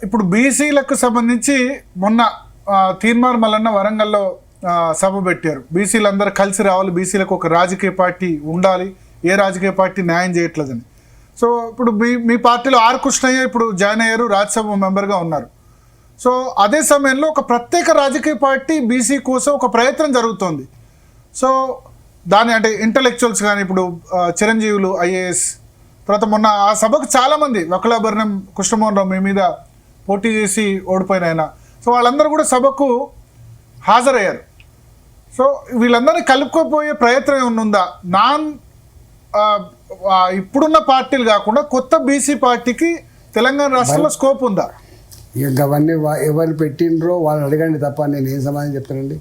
ఇప్పుడు బీసీలకు సంబంధించి మొన్న తీర్మార్ మల్లన్న వరంగల్లో సభ పెట్టారు. బీసీలందరూ కలిసి రావాలి, బీసీలకు ఒక రాజకీయ పార్టీ ఉండాలి, ఏ రాజకీయ పార్టీ న్యాయం చేయట్లేదని. సో ఇప్పుడు మీ పార్టీలో ఆర్ కృష్ణయ్య ఇప్పుడు జాయిన్ అయ్యారు, రాజ్యసభ మెంబర్గా ఉన్నారు. సో అదే సమయంలో ఒక ప్రత్యేక రాజకీయ పార్టీ బీసీ కోసం ఒక ప్రయత్నం జరుగుతోంది. సో దాని అంటే ఇంటలెక్చువల్స్ కానీ ఇప్పుడు చిరంజీవులు ఐఏఎస్ తర్వాత మొన్న ఆ సభకు చాలామంది వకలాభరణం కృష్ణమోహన్ రావు మీ మీద పోటీ చేసి ఓడిపోయిన ఆయన, సో వాళ్ళందరూ కూడా సభకు హాజరయ్యారు. సో వీళ్ళందరినీ కలుపుకోపోయే ప్రయత్నం ఏమన్నా ఉందా? ఇప్పుడున్న పార్టీలు కాకుండా కొత్త బీసీ పార్టీకి తెలంగాణ రాష్ట్రంలో స్కోప్ ఉందా? ఇక అవన్నీ ఎవరు పెట్టినరో వాళ్ళు అడగండి తప్ప నేను ఏం సమాధానం చెప్తానండి.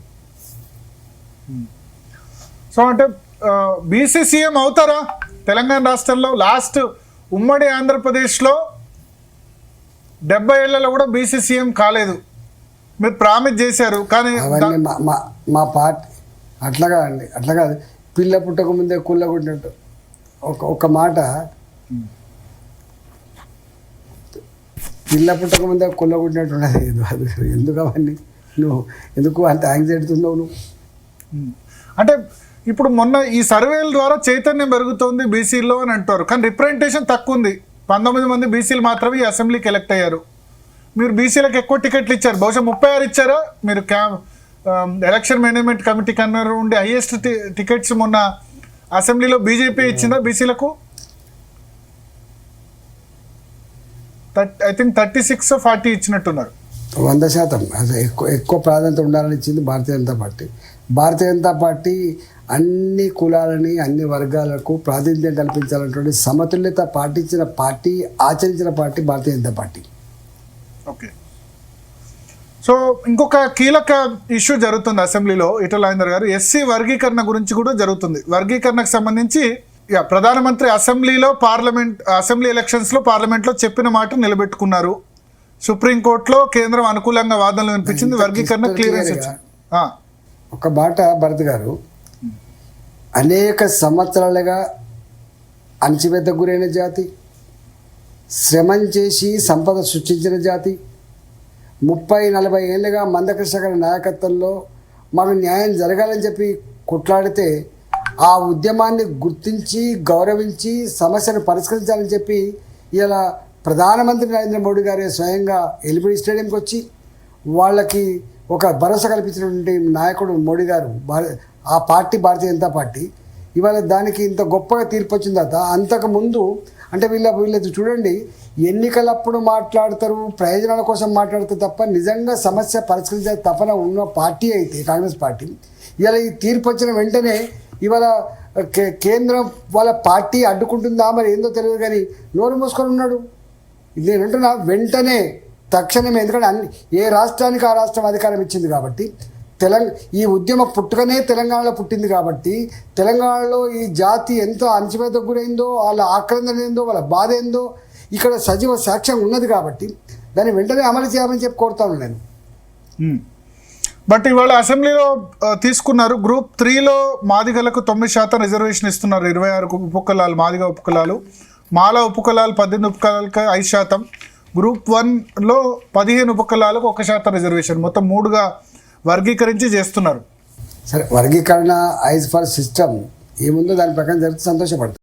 సో అంటే బీసీ సీఎం అవుతారా తెలంగాణ రాష్ట్రంలో? లాస్ట్ ఉమ్మడి ఆంధ్రప్రదేశ్లో 70 ఏళ్లలో కూడా బీసీ సీఎం కాలేదు. మీరు ప్రామిస్ చేశారు కానీ మా పార్టీ అట్లా కాదు పిల్ల పుట్టక ముందే కుళ్ళ కొట్టినట్టు ఒక మాట, పిల్ల పుట్టక ముందే కుళ్ళ కొట్టినట్టు ఉండదు. ఎందుకు అవన్నీ నువ్వు ఎందుకు అంత యాంగ్జైటీ ఉన్నావు నువ్వు? అంటే ఇప్పుడు మొన్న ఈ సర్వేల ద్వారా చైతన్యం పెరుగుతోంది బీసీలో అని అంటారు, కానీ రిప్రజెంటేషన్ తక్కువ ఉంది. 19 మంది బీసీలు మాత్రమే ఈ అసెంబ్లీకి ఎలక్ట్ అయ్యారు. మీరు బీసీలకు ఎక్కువ టికెట్లు ఇచ్చారు, బహుశా 36 ఇచ్చారా? మీరు ఎలక్షన్ మేనేజ్మెంట్ కమిటీ కన్నారు ఉండి హైయెస్ట్ టికెట్స్ మొన్న అసెంబ్లీలో బీజేపీ ఇచ్చిందా బీసీలకు? I think 36 or 40 ఇచ్చినట్టున్నారు. 100% అది ఎక్కువ ప్రాధాన్యత ఉండాలని ఇచ్చింది భారతీయ జనతా పార్టీ. భారతీయ జనతా పార్టీ అన్ని కులాలని అన్ని వర్గాలకు ప్రాతినిధ్యం కల్పించాలన్నటువంటి సమతుల్యత పాటించిన పార్టీ, ఆచరించిన party Bharatiya Janata party. Okay. So ఇంకొక కీలక ఇష్యూ జరుగుతుంది అసెంబ్లీలో, ఈటెల రాజేందర్ గారు, ఎస్సీ వర్గీకరణ గురించి కూడా జరుగుతుంది. వర్గీకరణకు సంబంధించి ప్రధానమంత్రి అసెంబ్లీ ఎలక్షన్స్లో పార్లమెంట్లో చెప్పిన మాట నిలబెట్టుకున్నారు. సుప్రీంకోర్టులో కేంద్రం అనుకూలంగా వాదనలు వినిపించింది, వర్గీకరణ క్లియరెన్స్ ఇచ్చింది. ఒక మాట భరత్ గారు, అనేక సంవత్సరాలుగా అణచివేతకు గురైన జాతి, శ్రమం చేసి సంపద సృష్టించిన జాతి, 30-40 ఏళ్ళుగా మందకృష్ణ గారి నాయకత్వంలో మాకు న్యాయం జరగాలని చెప్పి కొట్లాడితే ఆ ఉద్యమాన్ని గుర్తించి గౌరవించి సమస్యను పరిష్కరించాలని చెప్పి ఇలా ప్రధానమంత్రి నరేంద్ర మోడీ గారే స్వయంగా ఎల్బీ స్టేడియంకి వచ్చి వాళ్ళకి ఒక భరోసా కల్పించినటువంటి నాయకుడు మోడీ గారు, ఆ పార్టీ భారతీయ జనతా పార్టీ. ఇవాళ దానికి ఇంత గొప్పగా తీర్పు వచ్చిన తర్వాత అంతకుముందు అంటే వీళ్ళది చూడండి, ఎన్నికలప్పుడు మాట్లాడతారు, ప్రయోజనాల కోసం మాట్లాడతారు తప్ప నిజంగా సమస్య పరిష్కరించే తపన ఉన్న పార్టీ అయితే కాంగ్రెస్ పార్టీ. ఇవాళ ఈ తీర్పు వచ్చిన వెంటనే ఇవాళ కేంద్రం వాళ్ళ పార్టీ అడ్డుకుంటుందా మరి ఏందో తెలియదు కానీ నోరు మూసుకొని ఉన్నాడు. నేనంటున్నా వెంటనే తక్షణమే, ఎందుకంటే ఏ రాష్ట్రానికి ఆ రాష్ట్రం అధికారం ఇచ్చింది కాబట్టి, ఈ ఉద్యమ పుట్టుకనే తెలంగాణలో పుట్టింది కాబట్టి, తెలంగాణలో ఈ జాతి ఎంతో అణచివేతకు గురైందో, వాళ్ళ ఆక్రందన ఏందో, వాళ్ళ బాధ ఏందో ఇక్కడ సజీవ సాక్ష్యం ఉన్నది కాబట్టి దాన్ని వెంటనే అమలు చేయాలని చెప్పి కోరుతాను నేను. బట్ ఇవాళ అసెంబ్లీలో తీసుకున్నారు, గ్రూప్ 3లో మాదిగలకు 9% రిజర్వేషన్ ఇస్తున్నారు. 26 ఉపకులాలు మాదిగ ఉపకులాలు, మాల ఉపకులాలు 18 ఉపకులాలకు 5%, గ్రూప్ 1లో 15 ఉపకులాలకు 1% రిజర్వేషన్, మొత్తం 3గా వర్గీకరించి చేస్తున్నారు. సరే, వర్గీకరణ ఐజ్ ఫర్ సిస్టమ్ ఏముందో దాని ప్రకారం జరిగితే సంతోషపడతాం.